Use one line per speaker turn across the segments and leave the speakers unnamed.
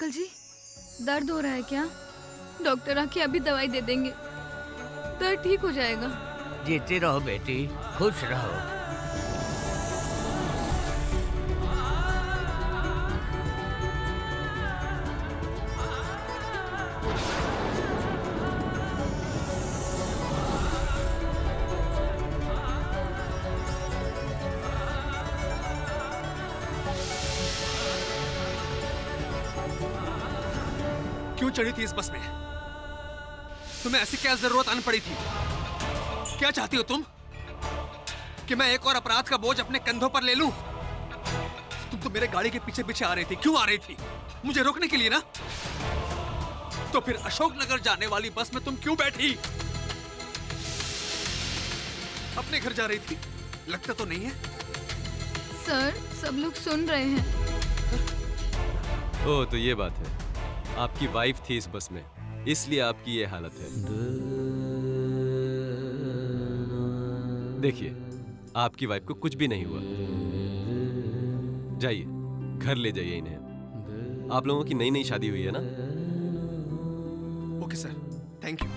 Uncle जी, दर्द हो रहा है क्या? डॉक्टर आके अभी दवाई दे देंगे, दर्द ठीक हो जाएगा।
जीती रहो बेटी, खुश रहो।
क्यों चढ़ी थी इस बस में? तुम्हें ऐसी क्या जरूरत आन पड़ी थी? क्या चाहती हो तुम? कि मैं एक और अपराध का बोझ अपने कंधों पर ले लूं? तुम तो मेरे गाड़ी के पीछे पीछे आ रही थी। क्यों आ रही थी? मुझे रोकने के लिए ना? तो फिर अशोकनगर जाने वाली बस में तुम क्यों बैठी? अपने घर जा रही थी? लगता तो नहीं है।
सर, सब लोग सुन रहे हैं।
ओह, तो ये बात है। आपकी वाइफ थी इस बस में, इसलिए आपकी ये हालत है। देखिए, आपकी वाइफ को कुछ भी नहीं हुआ। जाइए, घर ले जाइए इन्हें। आप लोगों की नई नई शादी हुई है ना?
Okay sir, thank you.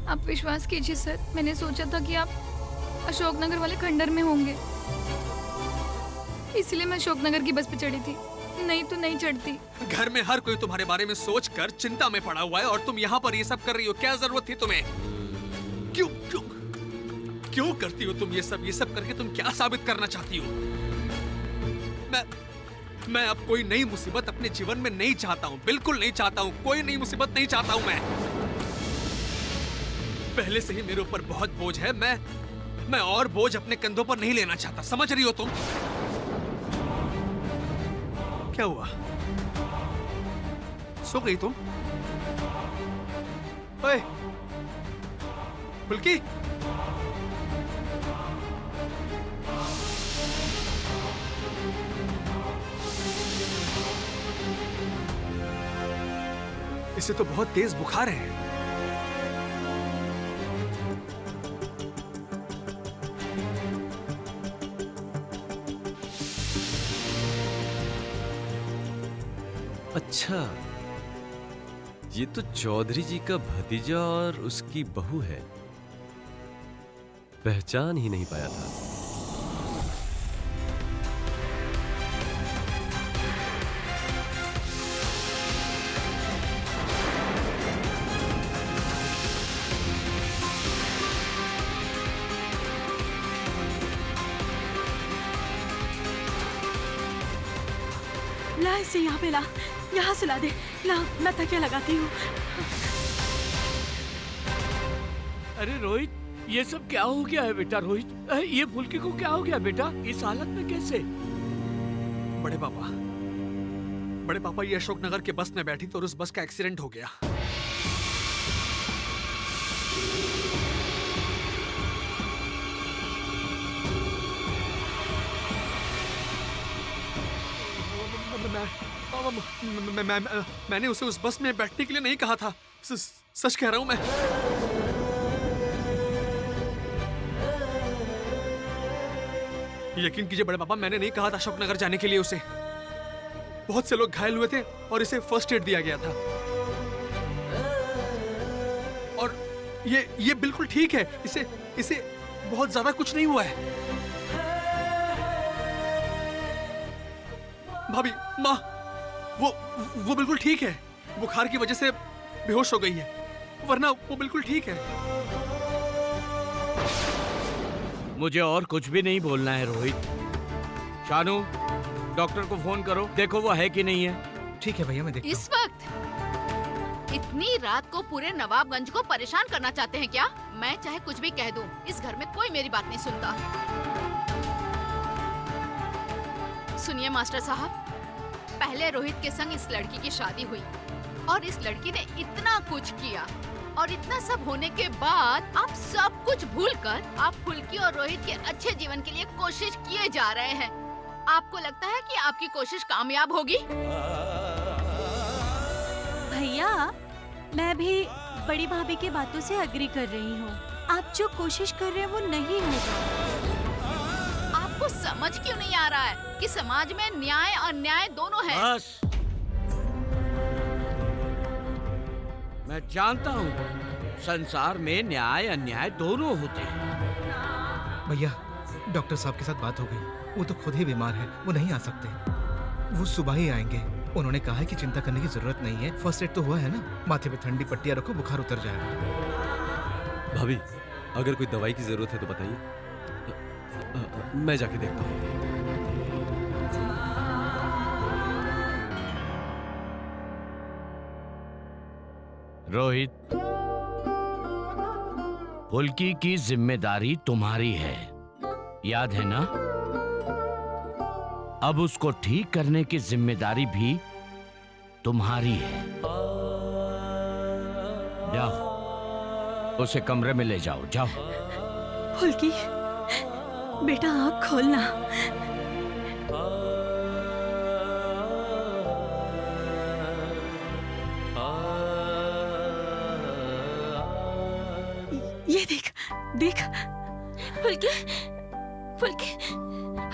आप विश्वास कीजिए सर, मैंने सोचा था कि आप अशोकनगर वाले खंडर में होंगे, इसलिए मैं अशोकनगर की बस पे चढ़ी थी, नहीं तो नहीं चढ़ती।
घर में हर कोई तुम्हारे बारे में सोचकर चिंता में पड़ा हुआ है और तुम यहाँ पर ये सब कर रही हो। क्या जरूरत थी तुम्हें? क्यों क्यों क्यों करती हो तुम ये सब? ये सब करके तुम क्या साबित करना चाहती हो? मैं अब कोई नई मुसीबत अपने जीवन में नहीं चाहता हूँ, बिल्कुल नहीं चाहता हूँ। कोई नई मुसीबत नहीं चाहता हूँ मैं। पहले से ही मेरे ऊपर बहुत बोझ है। मैं और बोझ अपने कंधों पर नहीं लेना चाहता। समझ रही हो तुम? क्या हुआ? सो गई तुम? ओए, फुल्की, इसे तो बहुत तेज बुखार है।
अच्छा, ये तो चौधरी जी का भतीजा और उसकी बहू है। पहचान ही नहीं पाया था।
ला इसे यहाँ पे ला, यहाँ से ला दे। ला, मैं तकिया लगाती हूँ।
अरे रोहित, ये सब क्या हो गया है बेटा? रोहित, ये फुल्की को क्या हो गया बेटा? इस हालत में कैसे?
बड़े पापा ये अशोकनगर के बस में बैठी तो उस बस का एक्सीडेंट हो गया। मैंने उसे उस बस में बैठने के लिए नहीं कहा था। सच कह रहा हूं मैं। यकीन कीजिए बड़े पापा, मैंने नहीं कहा था अशोकनगर जाने के लिए उसे। बहुत से लोग घायल हुए थे और इसे फर्स्ट एड दिया गया था। और ये बिल्कुल ठीक है। इसे बहुत ज्यादा कुछ नहीं हुआ है। भाभी, माँ, वो बिल्कुल ठीक है। बुखार की वजह से बेहोश हो गई है, वरना वो बिल्कुल ठीक है।
मुझे और कुछ भी नहीं बोलना है रोहित। शानू, डॉक्टर को फोन करो, देखो वो है कि नहीं है।
ठीक है भैया, मैं देखता हूँ।
इस वक्त इतनी रात को पूरे नवाबगंज को परेशान करना चाहते हैं क्या? मैं चाहे कुछ भी कह दूं, इस घर में कोई मेरी बात नहीं सुनता। सुनिए मास्टर साहब, पहले रोहित के संग इस लड़की की शादी हुई और इस लड़की ने इतना कुछ किया, और इतना सब होने के बाद आप सब कुछ भूलकर आप फुल्की और रोहित के अच्छे जीवन के लिए कोशिश किए जा रहे हैं। आपको लगता है कि आपकी कोशिश कामयाब होगी?
भैया, मैं भी बड़ी भाभी की बातों से अग्री कर रही हूँ। आप जो कोशिश कर रहे हैं वो नहीं होगा।
आपको समझ क्यों नहीं आ रहा है कि समाज में न्याय और अन्याय दोनों है?
बस, मैं जानता हूँ संसार में न्याय अन्याय दोनों होते हैं।
भैया, डॉक्टर साहब के साथ बात हो गई। वो तो खुद ही बीमार है, वो नहीं आ सकते। वो सुबह ही आएंगे। उन्होंने कहा है कि चिंता करने की जरूरत नहीं है। फर्स्ट एड तो हुआ है ना, माथे पे ठंडी पट्टियां रखो, बुखार उतर जाएगा।
भाभी, अगर कोई दवाई की जरूरत है तो बताइए, मैं जाके देखता हूँ।
रोहित, फुल्की की जिम्मेदारी तुम्हारी है, याद है ना? अब उसको ठीक करने की जिम्मेदारी भी तुम्हारी है। जाओ, उसे कमरे में ले जाओ, जाओ।
फुल्की, बेटा आँख खोलना। ये देख, देख।
फुल्की, फुल्की,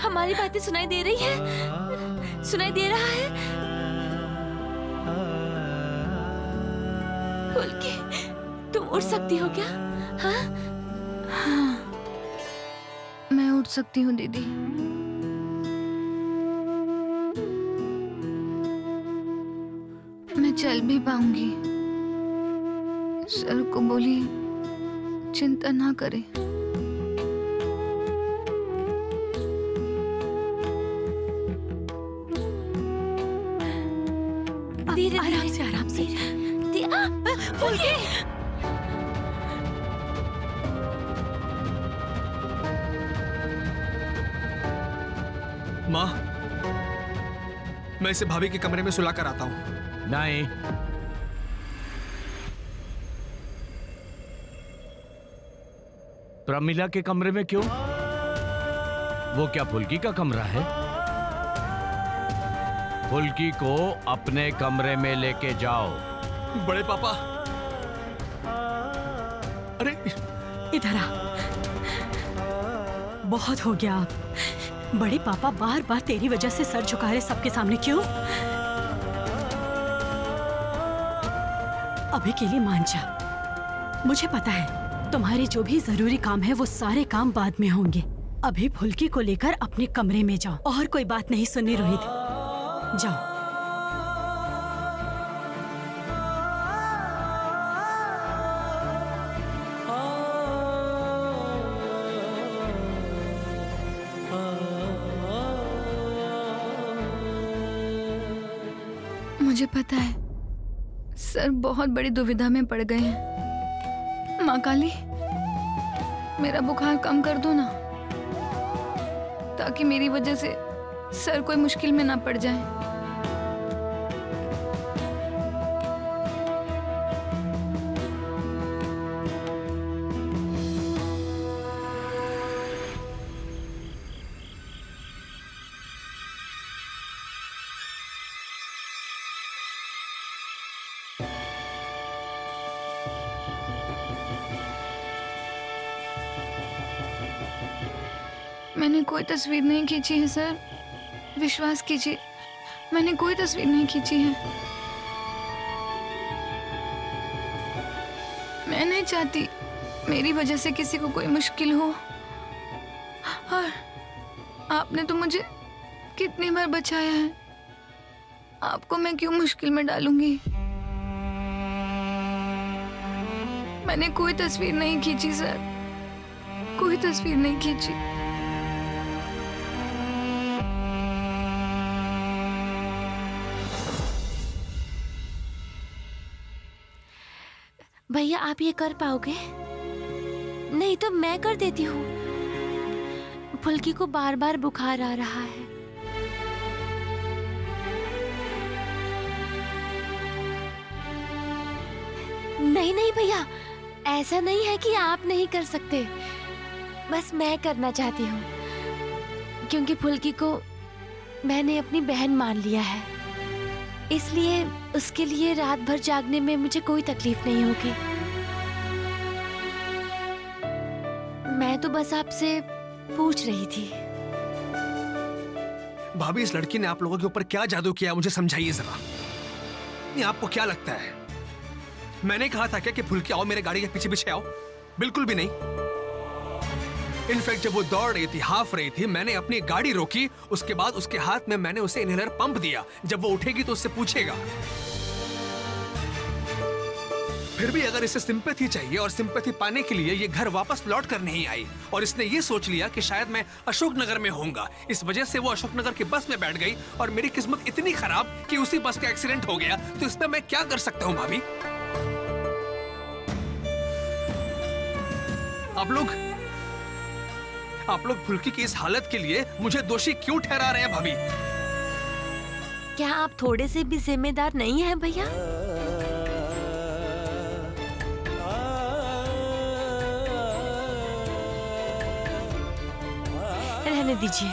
हमारी बातें सुनाई दे रही है? सुनाई दे रहा है? फुल्की, तुम उठ सकती हो क्या? हाँ?
हाँ, मैं उठ सकती हूँ दीदी। मैं चल भी पाऊंगी। सर को बोली चिंता ना करे।
धीरे
आराम से, आराम से।
फुल्की,
माँ, मैं इसे भाभी के कमरे में सुला कर आता हूँ।
नहीं, प्रमिला के कमरे में क्यों? वो क्या फुल्की का कमरा है? फुल्की को अपने कमरे में लेके जाओ।
बड़े पापा, अरे
इधर आ। बहुत हो गया। बड़े पापा बार बार तेरी वजह से सर झुका रहे सबके सामने, क्यों? अभी के लिए मान जा। मुझे पता है तुम्हारे जो भी जरूरी काम है वो सारे काम बाद में होंगे। अभी फुल्की को लेकर अपने कमरे में जाओ। और कोई बात नहीं सुननी रोहित, जाओ।
मुझे पता है सर बहुत बड़ी दुविधा में पड़ गए हैं। माँ काली, मेरा बुखार कम कर दो ना, ताकि मेरी वजह से सर कोई मुश्किल में ना पड़ जाए। मैंने कोई तस्वीर नहीं खींची है सर, विश्वास कीजिए, मैंने कोई तस्वीर नहीं खींची है। मैं नहीं चाहती मेरी वजह से किसी को कोई मुश्किल हो। और आपने तो मुझे कितनी बार बचाया है, आपको मैं क्यों मुश्किल में डालूंगी? मैंने कोई तस्वीर नहीं खींची सर, कोई तस्वीर नहीं खींची।
भैया आप ये कर पाओगे? नहीं तो मैं कर देती हूँ। फुल्की को बार बार बुखार आ रहा है। नहीं नहीं भैया, ऐसा नहीं है कि आप नहीं कर सकते, बस मैं करना चाहती हूँ क्योंकि फुल्की को मैंने अपनी बहन मान लिया है, इसलिए उसके लिए रात भर जागने में मुझे कोई तकलीफ नहीं होगी। मैं तो बस आपसे पूछ रही थी।
भाभी, इस लड़की ने आप लोगों के ऊपर क्या जादू किया, मुझे समझाइए जरा। नहीं, आपको क्या लगता है मैंने कहा था क्या कि फुल्की आओ मेरे गाड़ी के पीछे पीछे आओ? बिल्कुल भी नहीं। इनफैक्ट जब वो दौड़ रही थी, हाफ रही थी, मैंने अपनी गाड़ी रोकी, उसके बाद उसके हाथ में मैंने उसे इनहेलर पंप दिया। जब वो उठेगी तो उससे पूछेगा। फिर भी अगर इसे सिंपैथी चाहिए और सिंपैथी पाने के लिए ये घर वापस लौट कर नहीं आई और इसने ये सोच लिया कि शायद मैं अशोकनगर में होऊंगा, इस वजह से वो अशोकनगर की बस में बैठ गई और मेरी किस्मत इतनी खराब कि उसी बस का एक्सीडेंट हो गया। तो इसमें मैं क्या कर सकता हूँ भाभी? आप लोग फुल्की की इस हालत के लिए मुझे दोषी क्यों ठहरा रहे हैं भाभी?
क्या आप थोड़े से भी जिम्मेदार नहीं हैं भैया? रहने दीजिए,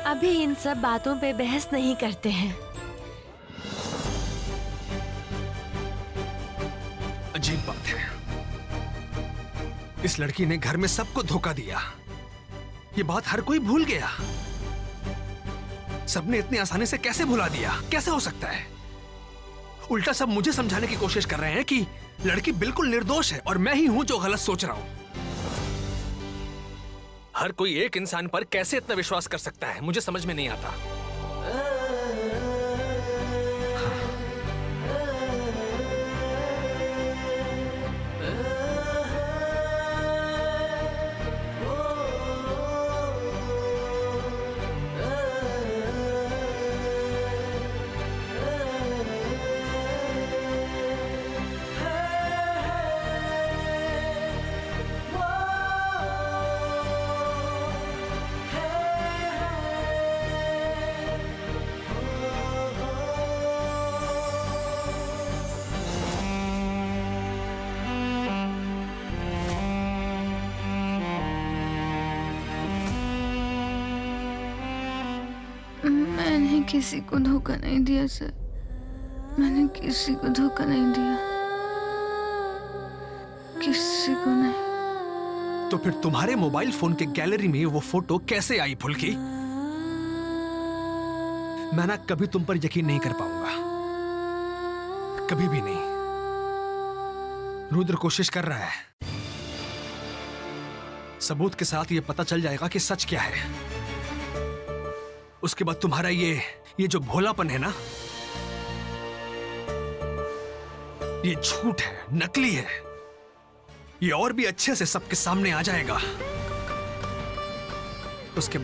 अभी इन सब बातों पे बहस नहीं करते हैं।
अजीब बात है, इस लड़की ने घर में सबको धोखा दिया। ये बात हर कोई भूल गया। सबने इतनी आसानी से कैसे भुला दिया? कैसे हो सकता है? उल्टा सब मुझे समझाने की कोशिश कर रहे हैं कि लड़की बिल्कुल निर्दोष है और मैं ही हूं जो गलत सोच रहा हूं। हर कोई एक इंसान पर कैसे इतना विश्वास कर सकता है, मुझे समझ में नहीं आता।
मैंने किसी को धोखा नहीं दिया सर, मैंने किसी को धोखा नहीं दिया, किसी को नहीं।
तो फिर तुम्हारे मोबाइल फोन के गैलरी में वो फोटो कैसे आई फुल्की? मैं ना कभी तुम पर यकीन नहीं कर पाऊंगा, कभी भी नहीं। रुद्र कोशिश कर रहा है, सबूत के साथ ये पता चल जाएगा कि सच क्या है। उसके बाद तुम्हारा ये जो भोलापन है ना, ये झूठ है, नकली है, ये और भी अच्छे से सबके सामने आ जाएगा। उसके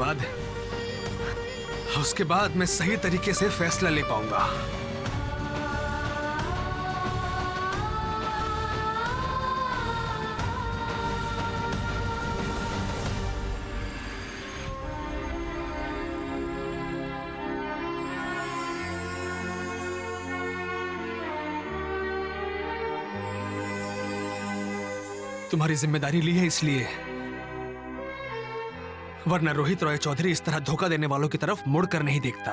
बाद मैं सही तरीके से फैसला ले पाऊंगा। तुम्हारी जिम्मेदारी ली है इसलिए, वरना रोहित रॉय चौधरी इस तरह धोखा देने वालों की तरफ मुड़कर नहीं देखता।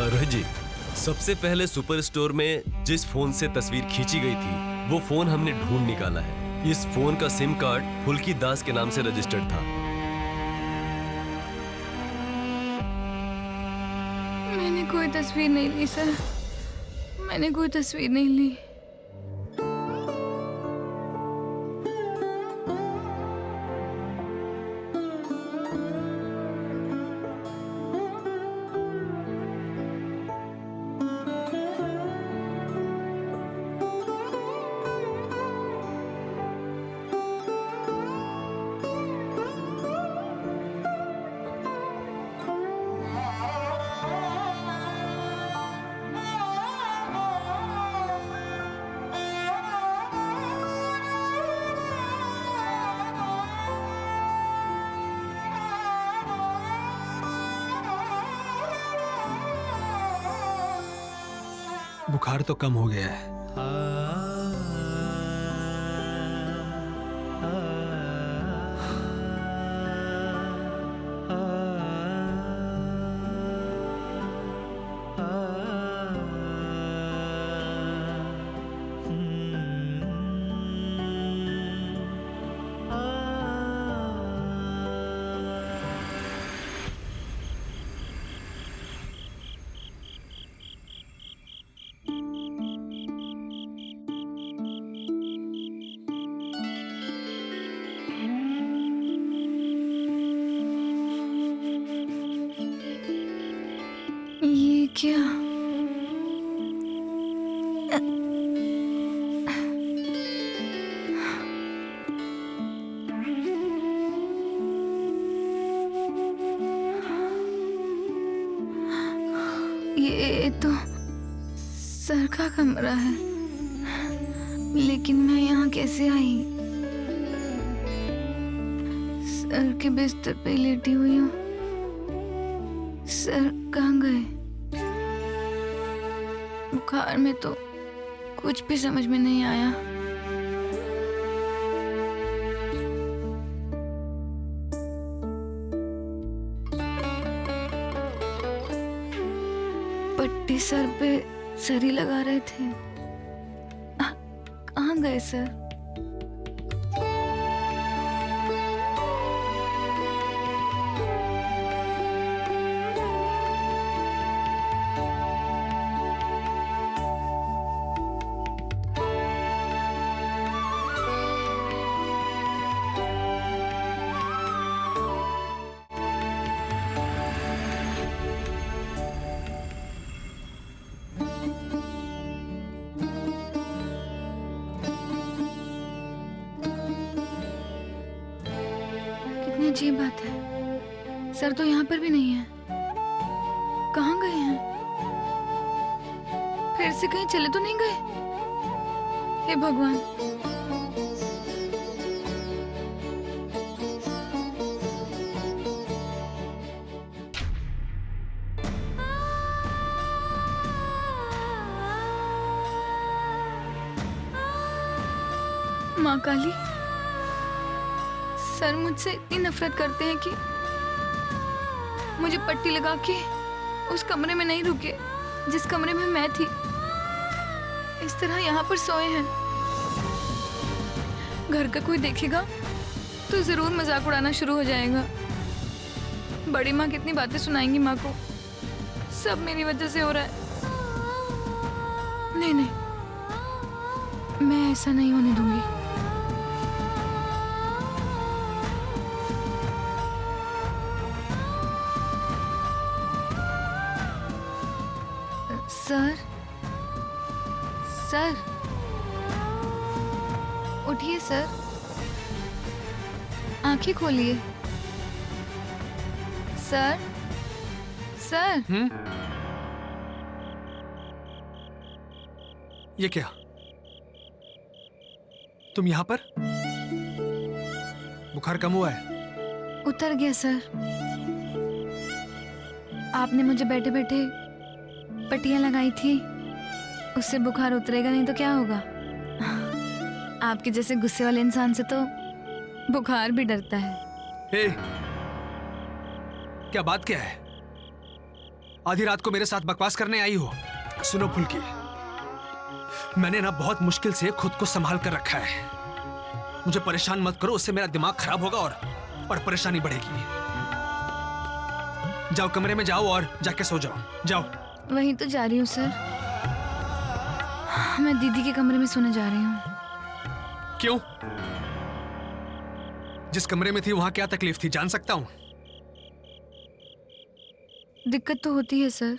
रोहित जी, सबसे पहले सुपर स्टोर में जिस फोन से तस्वीर खींची गई थी वो फोन हमने ढूंढ निकाला है। इस फोन का सिम कार्ड फुल्की दास के नाम से रजिस्टर्ड था।
मैंने कोई तस्वीर नहीं ली सर, मैंने कोई तस्वीर नहीं ली।
बुखार तो कम हो गया है।
ये क्या? ये तो सर का कमरा है, लेकिन मैं यहाँ कैसे आई? सर के बिस्तर पे लेटी हुई हूँ। सर कहाँ गए? बुखार में तो कुछ भी समझ में नहीं आया। पट्टी सर पे सर ही लगा रहे थे। कहाँ गए सर? कितनी अजीब बात है, सर तो यहाँ पर भी नहीं है। कहाँ गए हैं? फिर से कहीं चले तो नहीं गए? हे भगवान। माँ काली, सर मुझसे इतनी नफरत करते हैं कि मुझे पट्टी लगा के उस कमरे में नहीं रुके जिस कमरे में मैं थी। इस तरह यहाँ पर सोए हैं। घर का कोई देखेगा तो जरूर मजाक उड़ाना शुरू हो जाएगा। बड़ी माँ कितनी बातें सुनाएंगी माँ को। सब मेरी वजह से हो रहा है। नहीं नहीं, मैं ऐसा नहीं होने दूंगी। सर, सर, उठिए सर, आंखें खोलिए। Sir, sir.
ये क्या? तुम यहाँ पर? बुखार कम हुआ है?
उतर गया सर। आपने मुझे बैठे बैठे पट्टियां लगाई थी, उससे बुखार उतरेगा नहीं तो क्या होगा? आपके जैसे गुस्से वाले इंसान से तो बुखार भी डरता है।
हे, क्या बात क्या है? आधी रात को मेरे साथ बकवास करने आई हो? सुनो फुल्की, मैंने ना बहुत मुश्किल से खुद को संभाल कर रखा है। मुझे परेशान मत करो, उससे मेरा दिमाग खराब होगा और परेशानी बढ़ेगी। जाओ कमरे में जाओ और जाके सो जाओ, जाओ।
वहीं तो जा रही हूँ सर, मैं दीदी के कमरे में सोने जा रही हूँ।
क्यों? जिस कमरे में थी वहां क्या तकलीफ थी, जान सकता हूं?
दिक्कत तो होती है सर,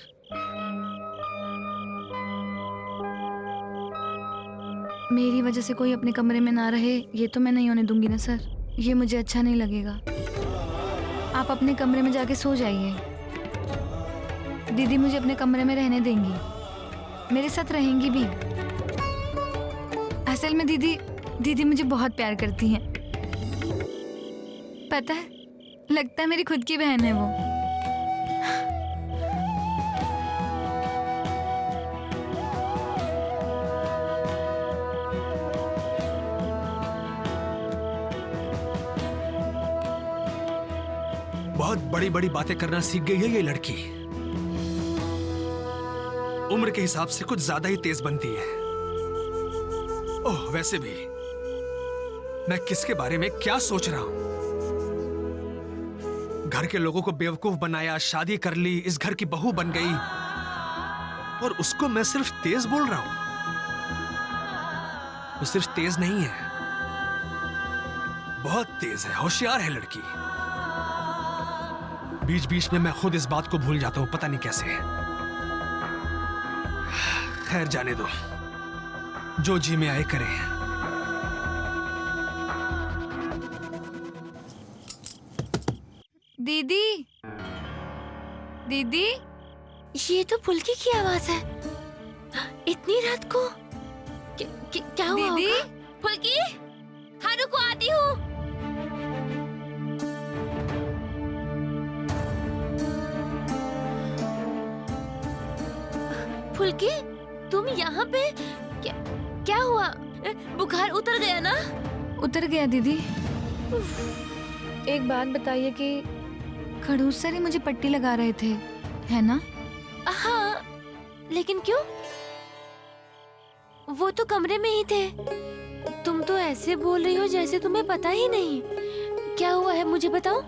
मेरी वजह से कोई अपने कमरे में ना रहे ये तो मैं नहीं होने दूंगी ना सर, ये मुझे अच्छा नहीं लगेगा। आप अपने कमरे में जाके सो जाइए, दीदी मुझे अपने कमरे में रहने देंगी, मेरे साथ रहेंगी भी। असल में दीदी मुझे बहुत प्यार करती हैं, पता है, लगता है मेरी खुद की बहन है वो।
बहुत बड़ी बड़ी बातें करना सीख गई है ये लड़की, उम्र के हिसाब से कुछ ज्यादा ही तेज बनती है। ओह वैसे भी मैं किसके बारे में क्या सोच रहा हूं? घर के लोगों को बेवकूफ बनाया, शादी कर ली, इस घर की बहू बन गई, और उसको मैं सिर्फ तेज बोल रहा हूं। वो सिर्फ तेज नहीं है, बहुत तेज है, होशियार है लड़की। बीच बीच में मैं खुद इस बात को भूल जाता हूं, पता नहीं कैसे। खैर जाने दो, जो जी में आए करे।
दीदी, दीदी,
ये तो फुल्की की आवाज है। इतनी रात को क्या हुआ
दीदी?
होगा? फुल्की, हाँ रुको आती हूँ। फुल्की, तुम यहाँ पे? क्या हुआ? बुखार उतर गया ना?
उतर गया दीदी। एक बात बताइए कि खड़ूस सर ही मुझे पट्टी लगा रहे थे, है ना?
हाँ, लेकिन क्यों? वो तो कमरे में ही थे। तुम तो ऐसे बोल रही हो जैसे तुम्हें पता ही नहीं। क्या हुआ है मुझे बताओ।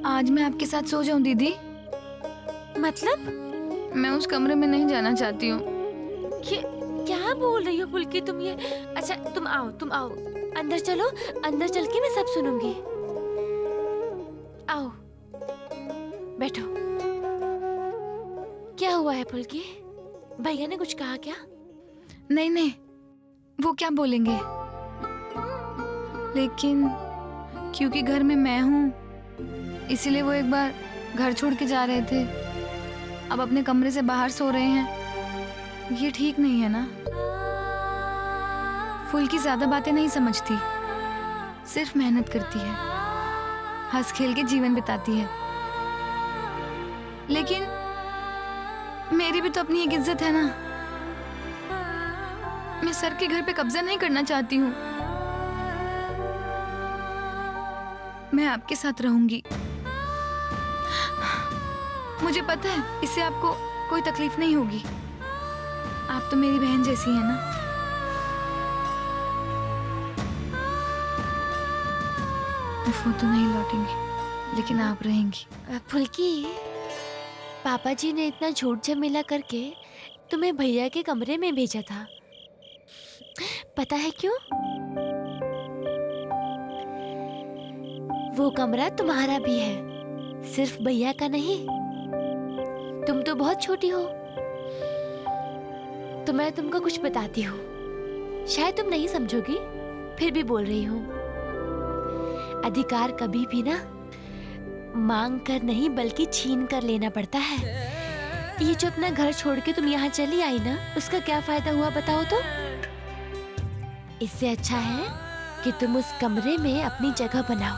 आज मैं आपके साथ सो जाऊं दीदी?
मतलब?
मैं उस कमरे में नहीं जाना चाहती हूँ।
क्या बोल रही हो फुल्की तुम ये? अच्छा तुम आओ, अंदर चलो, अंदर चल के मैं सब सुनूंगी। आओ, बैठो। क्या हुआ है फुल्की? भैया ने कुछ कहा क्या?
नहीं, वो क्या बोलेंगे, लेकिन क्योंकि घर में मैं हूँ इसीलिए वो एक बार घर छोड़ के जा रहे थे, अब अपने कमरे से बाहर सो रहे हैं। ये ठीक नहीं है ना? फुल्की ज्यादा बातें नहीं समझती, सिर्फ मेहनत करती है, हंस खेल के जीवन बिताती है, लेकिन मेरी भी तो अपनी एक इज्जत है ना। मैं सर के घर पे कब्जा नहीं करना चाहती हूँ। मैं आपके साथ रहूंगी, मुझे पता है इससे आपको कोई तकलीफ नहीं होगी, आप तो मेरी बहन जैसी है ना। वो तो नहीं लौटेंगी, लेकिन आप रहेंगी।
फुल्की, पापा जी ने इतना झूठ झमेला करके तुम्हें भैया के कमरे में भेजा था, पता है क्यों? वो कमरा तुम्हारा भी है, सिर्फ भैया का नहीं। तुम तो बहुत छोटी हो, तो मैं तुमको कुछ बताती हूँ, शायद तुम नहीं समझोगी, फिर भी बोल रही हूँ। अधिकार कभी भी ना मांग कर नहीं बल्कि छीन कर लेना पड़ता है। ये जो अपना घर छोड़ के तुम यहाँ चली आई ना, उसका क्या फायदा हुआ बताओ तो? इससे अच्छा है कि तुम उस कमरे में अपनी जगह बनाओ।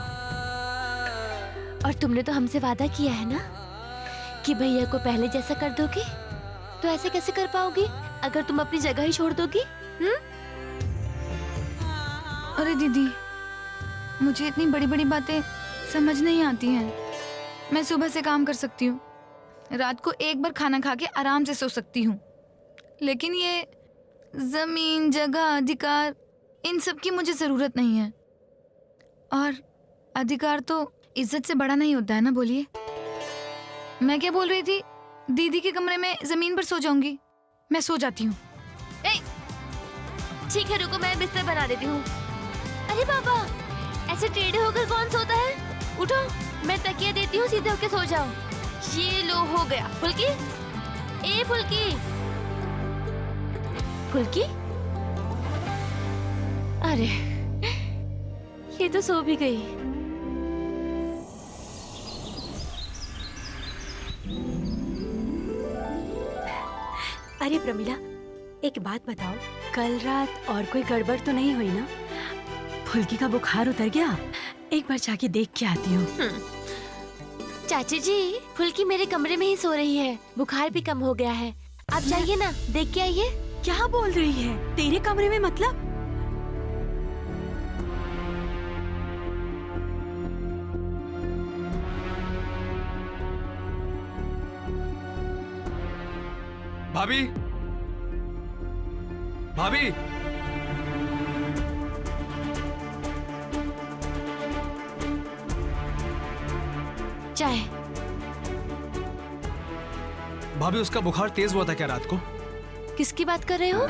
और तुमने तो हमसे वादा किया है ना कि भैया को पहले जैसा कर दोगी, तो ऐसे कैसे कर पाओगी अगर तुम अपनी जगह ही छोड़ दोगी?
अरे दीदी, मुझे इतनी बड़ी बड़ी बातें समझ नहीं आती हैं। मैं सुबह से काम कर सकती हूँ, रात को एक बार खाना खा के आराम से सो सकती हूँ, लेकिन ये जमीन, जगह, अधिकार, इन सब की मुझे जरूरत नहीं है। और अधिकार तो इज्जत से बड़ा नहीं होता है ना, बोलिए। मैं क्या बोल रही थी, दीदी के कमरे में जमीन पर सो जाऊंगी। मैं सो जाती हूँ।
ठीक है रुको, मैं बिस्तर बना देती हूँ। अरे बाबा, ऐसे टेढ़े होकर कौन सोता है? उठो, मैं तकिया देती हूँ, सीधे होकर सो जाओ। ये लो, हो गया। फुल्की, ए फुल्की, फुल्की, अरे ये तो सो भी गई।
अरे प्रमिला, एक बात बताओ, कल रात और कोई गड़बड़ तो नहीं हुई ना? फुल्की का बुखार उतर गया? एक बार जाके देख के आती हूँ।
चाची जी, फुल्की मेरे कमरे में ही सो रही है, बुखार भी कम हो गया है। आप जाइए ना, देख के आइए।
क्या बोल रही है? तेरे कमरे में मतलब?
भाभी, भाभी,
चाय।
भाभी उसका बुखार तेज हुआ था क्या रात को?
किसकी बात कर रहे हो?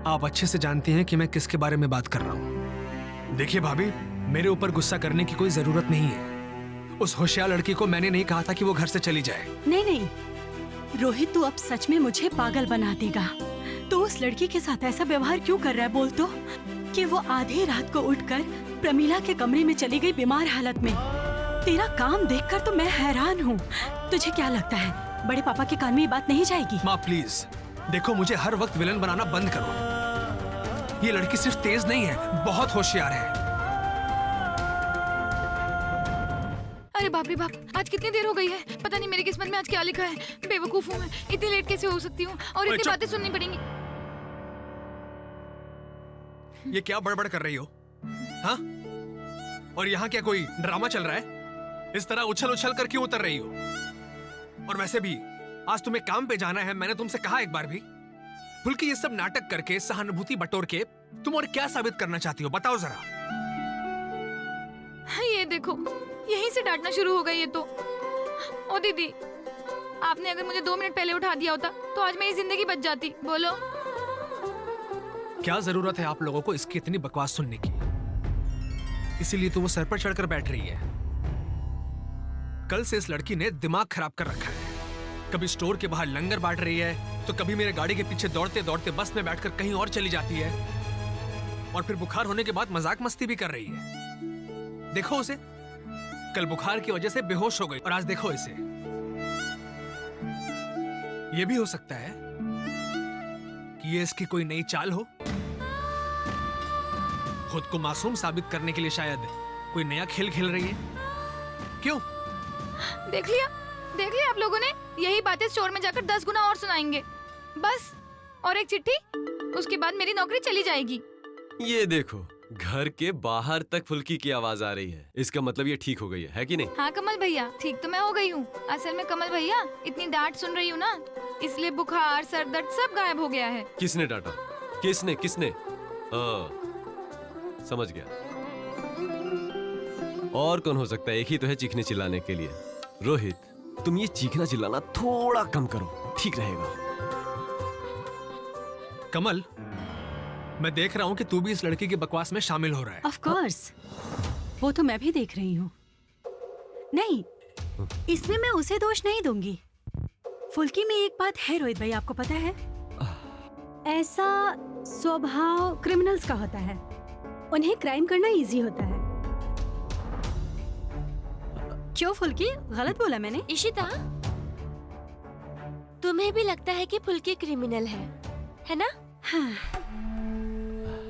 आप अच्छे से जानती हैं कि मैं किसके बारे में बात कर रहा हूँ। देखिए भाभी, मेरे ऊपर गुस्सा करने की कोई जरूरत नहीं है। उस होशियार लड़की को मैंने नहीं कहा था कि वो घर से चली जाए।
नहीं नहीं रोहित, तू अब सच में मुझे पागल बना देगा। तो उस लड़की के साथ ऐसा व्यवहार क्यों कर रहा है बोल तो? कि वो आधी रात को उठकर प्रमीला के कमरे में चली गई बीमार हालत में। तेरा काम देखकर तो मैं हैरान हूँ। तुझे क्या लगता है बड़े पापा के कान में ये बात नहीं जाएगी?
माँ प्लीज देखो, मुझे हर वक्त विलन बनाना बंद करो। ये लड़की सिर्फ तेज नहीं है, बहुत होशियार है।
अरे बाप रे बाप, आज कितनी देर हो गई है? पता नहीं मेरी किस्मत में आज क्या लिखा है। बेवकूफ हूँ मैं, इतनी लेट कैसे हो सकती हूँ? और इतनी बातें सुननी पड़ेंगी।
ये क्या बड़बड़ कर रही हो? हाँ? और यहाँ क्या कोई ड्रामा चल रहा है? इस तरह उछल उछल कर क्यों उतर रही हो? और वैसे भी आज तुम्हें काम पे जाना है, मैंने तुमसे कहा एक बार भी। फुल्की, ये सब नाटक करके, सहानुभूति बटोर के तुम और क्या साबित करना चाहती हो, बताओ जरा।
ये देखो, यहीं से डांटना शुरू हो गई ये तो। ओ दीदी, आपने अगर मुझे 2 मिनट पहले उठा दिया होता तो आज मेरी जिंदगी बच जाती। बोलो।
क्या जरूरत है आप लोगों को इसकी इतनी बकवास सुनने की? इसीलिए तो वो सर पर चढ़कर बैठ रही है। कल से इस लड़की ने दिमाग खराब कर रखा है। कभी स्टोर के बाहर लंगर बांट रही है, तो कभी मेरे गाड़ी के पीछे दौड़ते दौड़ते बस में बैठकर कहीं और चली जाती है, और फिर बुखार होने के बाद मजाक मस्ती भी कर रही है। देखो उसे, कल बुखार की वजह से बेहोश हो गई और आज देखो इसे। यह भी हो सकता है कि ये इसकी कोई नई चाल हो, खुद को मासूम साबित करने के लिए शायद कोई नया खेल खेल रही है। क्यों?
देख लिया आप लोगों ने। यही बातें स्टोर में जाकर 10 गुना और सुनाएंगे। बस, और एक चिट्ठी, उसके बाद मेरी नौकरी चली जाएगी।
ये देखो, घर के बाहर तक फुल्की की आवाज आ रही है। इसका मतलब ये ठीक हो गई है कि नहीं?
हाँ कमल भैया, ठीक तो मैं हो गई हूँ। असल में कमल भैया, इतनी डांट सुन रही हूँ ना, इसलिए बुखार, सर दर्द सब गायब हो गया है।
किसने डांटा? किसने? समझ गया। और कौन हो सकता है? एक ही तो है चीखने चिल्लाने के लिए। रोहित, तुम ये चीखना चिल्लाना थोड़ा कम करो, ठीक रहेगा।
कमल, मैं देख रहा हूँ कि तू भी इस लड़की की बकवास में शामिल हो रहा है।
ऑफ कोर्स, वो तो मैं भी देख रही हूँ। नहीं, इसमें मैं उसे दोष नहीं दूंगी। फुल्की में एक बात है रोहित भाई, आपको पता है, ऐसा स्वभाव क्रिमिनल्स का होता है। उन्हें क्राइम करना इजी होता है। क्यों फुल्की, गलत बोला मैंने?
इशिता, तुम्हें भी लगता है कि फुल्की क्रिमिनल है ना?
हाँ।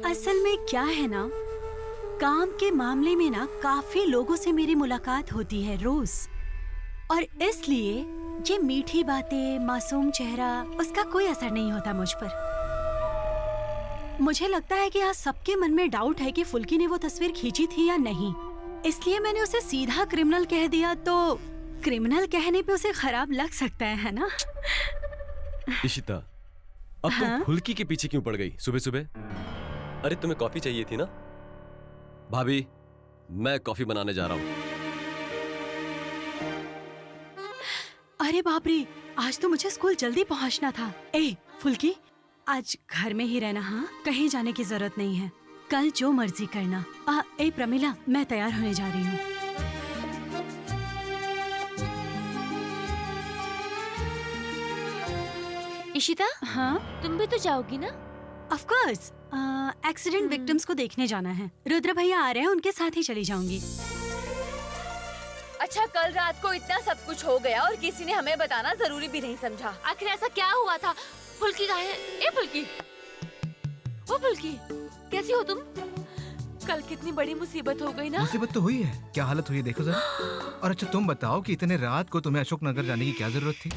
असल में क्या है ना, काम के मामले में ना काफी लोगों से मेरी मुलाकात होती है रोज, और इसलिए ये मीठी बातें, मासूम चेहरा, उसका कोई असर नहीं होता मुझ पर। मुझे लगता है कि आज सबके मन में डाउट है कि फुल्की ने वो तस्वीर खींची थी या नहीं, इसलिए मैंने उसे सीधा क्रिमिनल कह दिया। तो क्रिमिनल कहने पे उसे खराब लग सकता है ना?
इशिता, अब
हाँ?
तुम फुल्की के पीछे क्यों पड़ गई सुबह सुबह? अरे तुम्हें कॉफी चाहिए थी ना? भाभी, मैं कॉफी बनाने जा रहा हूँ।
अरे बाप रे, आज तो मुझे स्कूल जल्दी पहुंचना था। ए फुल्की, आज घर में ही रहना, हाँ? कहीं जाने की जरूरत नहीं है। कल जो मर्जी करना। ए प्रमिला, मैं तैयार होने जा रही हूँ।
इशिता,
हाँ,
तुम भी तो जाओगी ना?
Of course. एक्सीडेंट विक्टिम्स को देखने जाना है। रुद्र भैया आ रहे हैं, उनके साथ ही चली जाऊंगी।
अच्छा, कल रात को इतना सब कुछ हो गया और किसी ने हमें बताना जरूरी भी नहीं समझा।
आखिर ऐसा क्या हुआ था? फुल्की कहाँ है? ए फुल्की, ओ फुल्की, कैसी हो तुम? कल कितनी बड़ी मुसीबत हो गई ना।
मुसीबत तो हुई है, क्या हालत हुई है देखो जरा। और अच्छा तुम बताओ कि इतने रात को तुम्हें अशोक नगर जाने की क्या जरूरत थी?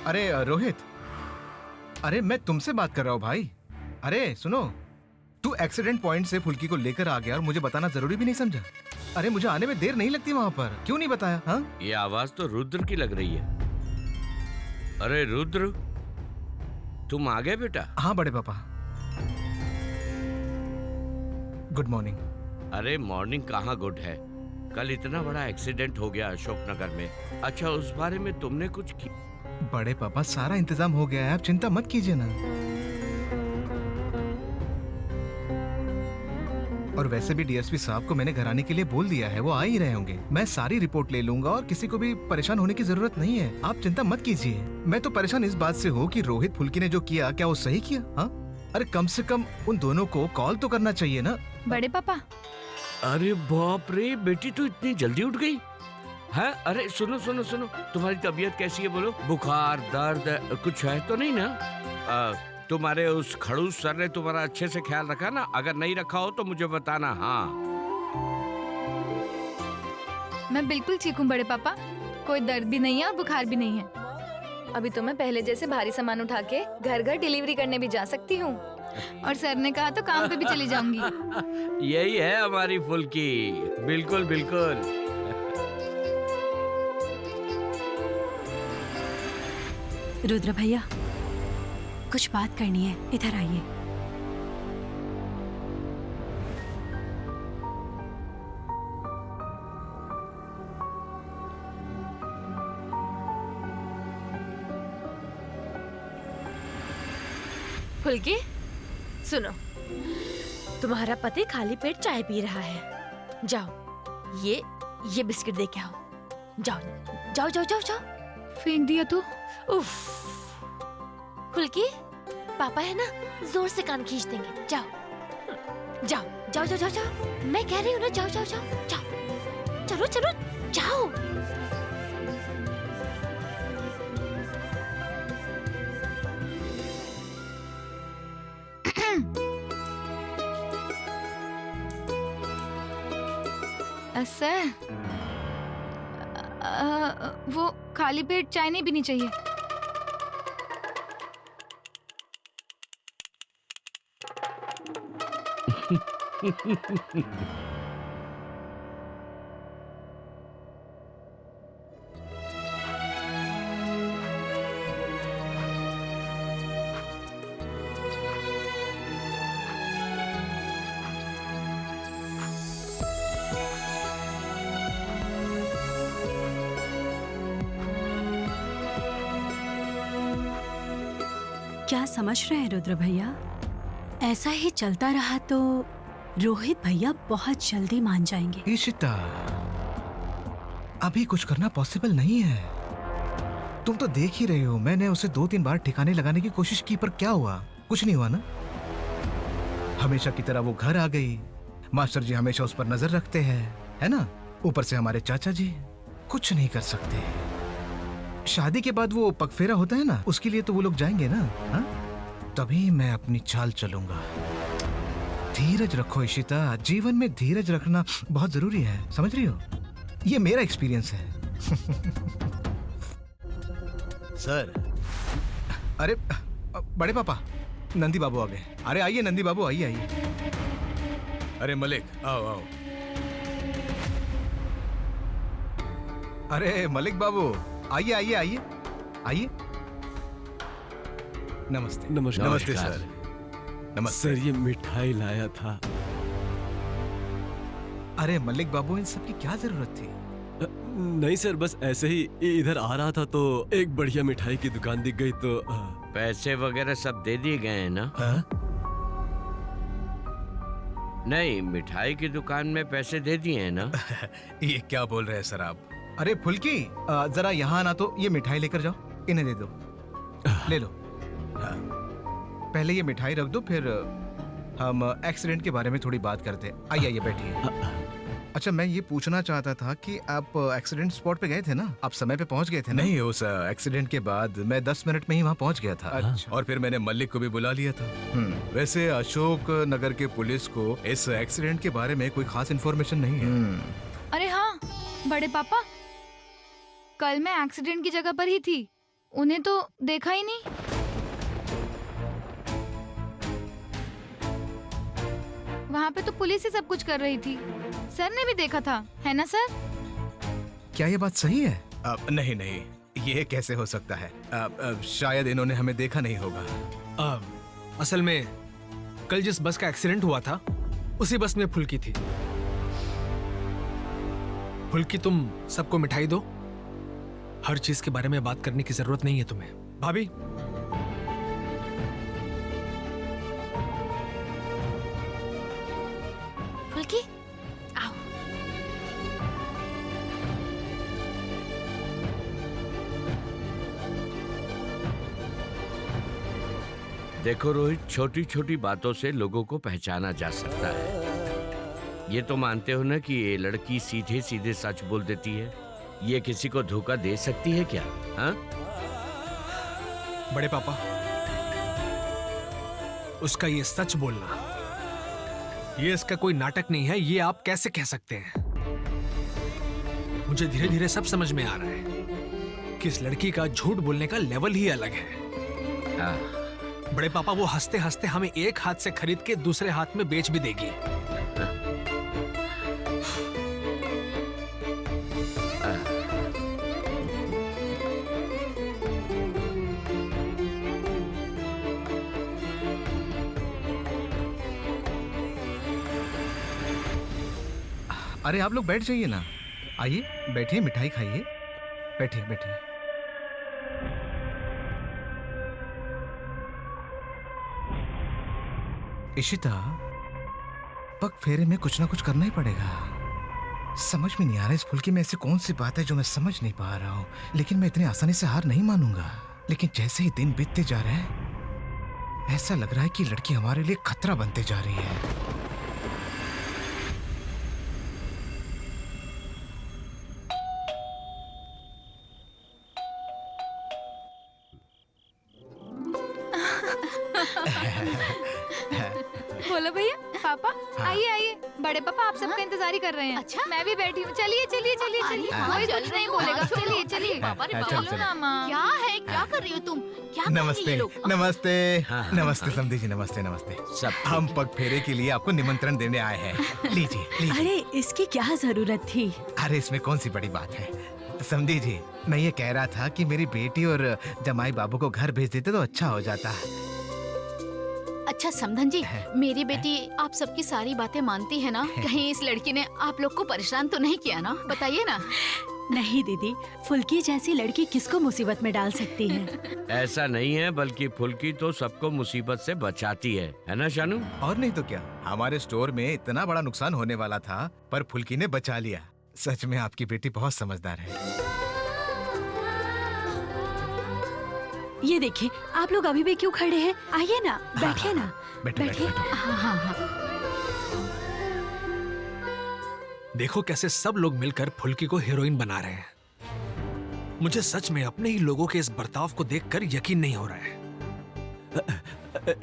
अरे रोहित, अरे मैं तुमसे बात कर रहा हूँ भाई। अरे सुनो, तू एक्सीडेंट पॉइंट से फुल्की को लेकर आ गया और मुझे बताना जरूरी भी नहीं समझा। अरे मुझे आने में देर नहीं लगती वहाँ पर, क्यों नहीं बताया? हाँ,
ये आवाज तो रुद्र की लग रही है। अरे रुद्र, तुम आ गए बेटा?
हाँ बड़े पापा, गुड मॉर्निंग।
अरे मॉर्निंग कहाँ गुड है, कल इतना बड़ा एक्सीडेंट हो गया अशोक नगर में। अच्छा, उस बारे में तुमने कुछ किया?
बड़े पापा, सारा इंतजाम हो गया है, आप चिंता मत कीजिए ना। और वैसे भी डीएसपी साहब को मैंने घर आने के लिए बोल दिया है, वो आ ही रहे होंगे। मैं सारी रिपोर्ट ले लूंगा और किसी को भी परेशान होने की जरूरत नहीं है, आप चिंता मत कीजिए। मैं तो परेशान इस बात से हूँ कि रोहित फुल्की ने जो किया, क्या वो सही किया? हाँ, अरे कम से कम उन दोनों को कॉल तो करना चाहिए ना।
बड़े पापा,
अरे बाप रे, बेटी तो इतनी जल्दी उठ गई है? अरे सुनो सुनो सुनो, तुम्हारी तबीयत कैसी है बोलो? बुखार, दर्द कुछ है तो नहीं ना? तुम्हारे उस खड़ूस सर ने तुम्हारा अच्छे से ख्याल रखा ना? अगर नहीं रखा हो तो मुझे बताना। हाँ,
मैं बिल्कुल ठीक हूँ बड़े पापा, कोई दर्द भी नहीं है और बुखार भी नहीं है।
अभी तो मैं पहले जैसे भारी सामान उठा के घर घर डिलीवरी करने भी जा सकती हूँ।
और सर ने कहा तो काम पे भी चली जाऊंगी।
यही है हमारी फुल्की, बिल्कुल बिल्कुल।
रुद्र भैया, कुछ बात करनी है, इधर आइए।
फुल्की, सुनो, तुम्हारा पति खाली पेट चाय पी रहा है। जाओ, ये बिस्किट दे के आओ। जाओ जाओ जाओ जाओ जाओ।
फेंक दिया तो?
उफ, फुल्की, पापा है ना, जोर से कान खींच देंगे। जाओ जाओ जाओ जाओ जाओ जाओ, मैं कह रही हूँ ना, जाओ जाओ जाओ जाओ, चलो चलो जाओ।
सर, वो खाली पेट चाय नहीं पीनी चाहिए।
क्या समझ रहे हैं रुद्र भैया? ऐसा ही चलता रहा तो रोहित भैया बहुत जल्दी मान जाएंगे।
इशिता, अभी कुछ करना पॉसिबल नहीं है। तुम तो देख ही रहे हो, मैंने उसे 2-3 बार ठिकाने लगाने की कोशिश की, पर क्या हुआ? कुछ नहीं हुआ ना। हमेशा की तरह वो घर आ गई। मास्टर जी हमेशा उस पर नजर रखते हैं, है ना? ऊपर से हमारे चाचा जी कुछ नहीं कर सकते। शादी के बाद वो पगफेरा होता है ना, उसके लिए तो वो लोग जाएंगे ना। हाँ, तभी मैं अपनी चाल चलूंगा। धीरज रखो इशिता, जीवन में धीरज रखना बहुत जरूरी है, समझ रही हो? ये मेरा एक्सपीरियंस है।
सर,
अरे बड़े पापा, नंदी बाबू आ गए। अरे आइए नंदी बाबू, आइए आइए।
अरे मलिक, आओ आओ।
अरे मलिक बाबू, आइए आइए आइए आइए। नमस्ते।
नमस्कार।
नमस्ते
नमस्कार।
सर। नमस्ते।
सर ये मिठाई लाया था।
अरे मलिक बाबू, इन सब की क्या जरूरत थी?
नहीं सर, बस ऐसे ही इधर आ रहा था तो एक बढ़िया मिठाई की दुकान दिख गई तो
पैसे वगैरह सब दे दिए गए हैं ना?
हाँ?
नहीं, मिठाई की दुकान में पैसे दे दिए हैं ना?
ये क्या बोल रहे हैं सर आप?
अरे फुल्की, जरा यहाँ आना तो ये मिठाई लेकर जाओ, इन्हें दे दो, ले लो। हाँ। पहले ये मिठाई रख दो, फिर हम एक्सीडेंट के बारे में थोड़ी बात करते हैं। आइए आइए बैठिए। अच्छा, मैं ये पूछना चाहता था कि आप एक्सीडेंट स्पॉट पे गए थे ना? आप समय पे पहुंच गए थे ना?
नहीं, उस एक्सीडेंट के बाद मैं 10 मिनट में ही वहाँ पहुँच गया था।
अच्छा।
और फिर मैंने मलिक को भी बुला लिया था। वैसे अशोक नगर के पुलिस को इस एक्सीडेंट के बारे में कोई खास इन्फॉर्मेशन नहीं है।
अरे हाँ बड़े पापा, कल मैं एक्सीडेंट की जगह पर ही थी, उन्हें तो देखा ही नहीं। वहाँ पे तो पुलिस ही सब कुछ कर रही थी, सर ने भी देखा था, है ना सर?
क्या ये बात सही है?
नहीं नहीं, ये कैसे हो सकता है? शायद इन्होंने हमें देखा नहीं होगा।
असल में कल जिस बस का एक्सीडेंट हुआ था उसी बस में फुल्की थी। फुल्की, तुम सबको मिठाई दो। हर चीज के बारे में बात करने की जरूरत नहीं है तुम्हें। भाभी,
फुल्की, आओ।
देखो रोहित, छोटी छोटी बातों से लोगों को पहचाना जा सकता है। ये तो मानते हो ना कि ये लड़की सीधे सीधे सच बोल देती है? ये किसी को धोखा दे सकती है क्या? हाँ?
बड़े पापा, उसका ये सच बोलना, ये इसका कोई नाटक नहीं है, ये आप कैसे कह सकते हैं? मुझे धीरे धीरे सब समझ में आ रहा है कि इस लड़की का झूठ बोलने का लेवल ही अलग है।
हाँ।
बड़े पापा, वो हंसते हंसते हमें एक हाथ से खरीद के दूसरे हाथ में बेच भी देगी।
अरे आप लोग बैठ जाइए ना, आइए बैठिए, मिठाई खाइए, बैठिए बैठिए। इशिता, पग फेरे में कुछ ना कुछ करना ही पड़ेगा। समझ में नहीं आ रहा इस फुल्की में ऐसी कौन सी बात है जो मैं समझ नहीं पा रहा हूँ, लेकिन मैं इतनी आसानी से हार नहीं मानूंगा। लेकिन जैसे ही दिन बीतते जा रहे हैं, ऐसा लग रहा है कि लड़की हमारे लिए खतरा बनते जा रही है।
बोलो भैया, पापा आइए आइए, बड़े पापा आप सबका इंतजार ही कर रहे हैं।
अच्छा?
मैं भी बैठी हूँ, चलिए चलिए चलिए चलिए,
हाँ,
कोई
चल
कुछ
रही
नहीं
हूँ,
बोलेगा,
हाँ, चलो।
चलिए चलिए।
पापा रे
हाँ,
पापा,
चल,
बोलो ना माँ।
क्या है, क्या कर रही हो तुम? क्या कर रही है
नमस्ते,
लोग?
नमस्ते,
हाँ, हाँ,
नमस्ते समधी जी, नमस्ते नमस्ते।
सब
हम पग फेरे के लिए आपको निमंत्रण देने आए हैं। लीजिए लीजिए।
अरे इसकी क्या जरूरत थी?
अरे इसमें कौन सी बड़ी बात है समधी जी, मैं ये कह रहा था कि मेरी बेटी और जमाई बाबू को घर भेज देते तो अच्छा हो जाता।
अच्छा समधन जी, मेरी बेटी आप सबकी सारी बातें मानती है ना? कहीं इस लड़की ने आप लोग को परेशान तो नहीं किया ना? बताइए ना।
नहीं दीदी, फुल्की जैसी लड़की किसको मुसीबत में डाल सकती है?
ऐसा नहीं है, बल्कि फुल्की तो सबको मुसीबत से बचाती है ना शानू?
और नहीं तो क्या, हमारे स्टोर में इतना बड़ा नुकसान होने वाला था पर फुल्की ने बचा लिया। सच में आपकी बेटी बहुत समझदार है।
ये देखिए, आप लोग अभी भी क्यों खड़े हैं? आइए ना, बैठिए ना,
बैठो,
बैठिए।
बैठो,
हाँ हाँ हाँ।
देखो कैसे सब लोग मिलकर फुल्की को हीरोइन बना रहे हैं। मुझे सच में अपने ही लोगों के इस बर्ताव को देखकर यकीन नहीं हो रहा है।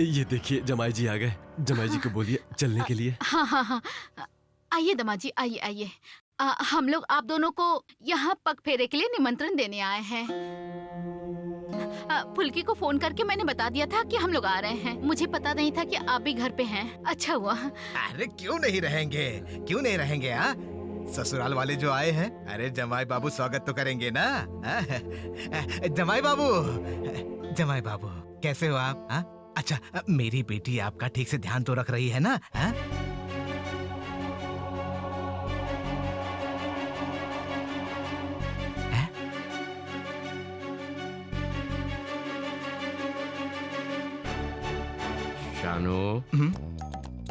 ये देखिए जमाई जी आ गए। जमाई जी को बोलिए चलने के लिए।
हाँ हाँ हाँ, आइए दमाजी, आइए आइए। हम लोग आप दोनों को यहाँ पग फेरे के लिए निमंत्रण देने आए हैं। फुल्की को फोन करके मैंने बता दिया था कि हम लोग आ रहे हैं। मुझे पता नहीं था कि आप भी घर पे हैं। अच्छा हुआ।
अरे क्यों नहीं रहेंगे, क्यों नहीं रहेंगे? हाँ, ससुराल वाले जो आए हैं, अरे जमाई बाबू स्वागत तो करेंगे ना। जमाई बाबू, जमाई बाबू, कैसे हो आप? हाँ? अच्छा, मेरी बेटी आपका ठीक से ध्यान तो रख रही है ना? हाँ? हाँ?
शानू,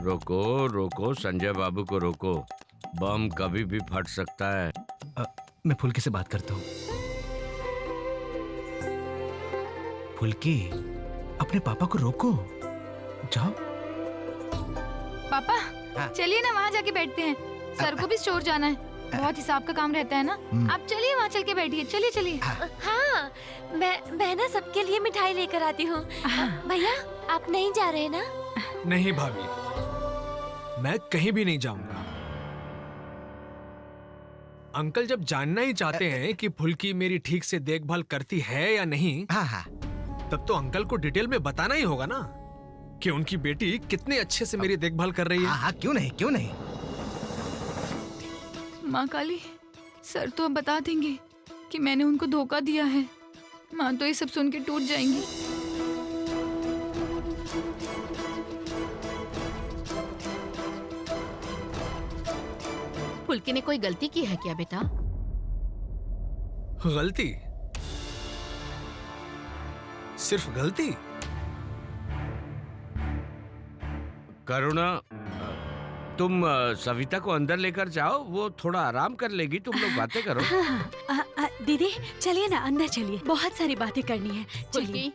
रोको रोको, संजय बाबू को रोको। बम कभी भी फट सकता है।
मैं फुल्की से बात करता हूँ। फुल्की, अपने पापा को रोको। जाओ।
पापा
हाँ।
चलिए ना वहाँ जाके बैठते हैं। सर को भी स्टोर जाना है, बहुत हिसाब का काम रहता है ना। आप चलिए वहाँ चल के बैठिए। चलिए चलिए।
हाँ, मैं ना सबके लिए मिठाई लेकर आती हूँ। भैया, आप नहीं जा रहे ना?
नहीं भाभी, मैं कहीं भी नहीं जाऊंगा। अंकल जब जानना ही चाहते हैं कि फुल्की मेरी ठीक से देखभाल करती है या नहीं,
हाँ,
तब तो अंकल को डिटेल में बताना ही होगा ना कि उनकी बेटी कितने अच्छे से मेरी देखभाल कर रही है।
हाँ, क्यों नहीं, क्यों नहीं।
माँ काली, सर तो अब बता देंगे कि मैंने उनको धोखा दिया है। माँ तो ये सब सुन के टूट जाएंगी।
फुल्की ने कोई गलती की है क्या बेटा?
गलती? सिर्फ गलती?
करुणा, तुम सविता को अंदर लेकर जाओ, वो थोड़ा आराम कर लेगी। तुम लोग बातें करो।
दीदी चलिए ना, अंदर चलिए, बहुत सारी बातें करनी है। चलिए।
फुल्की,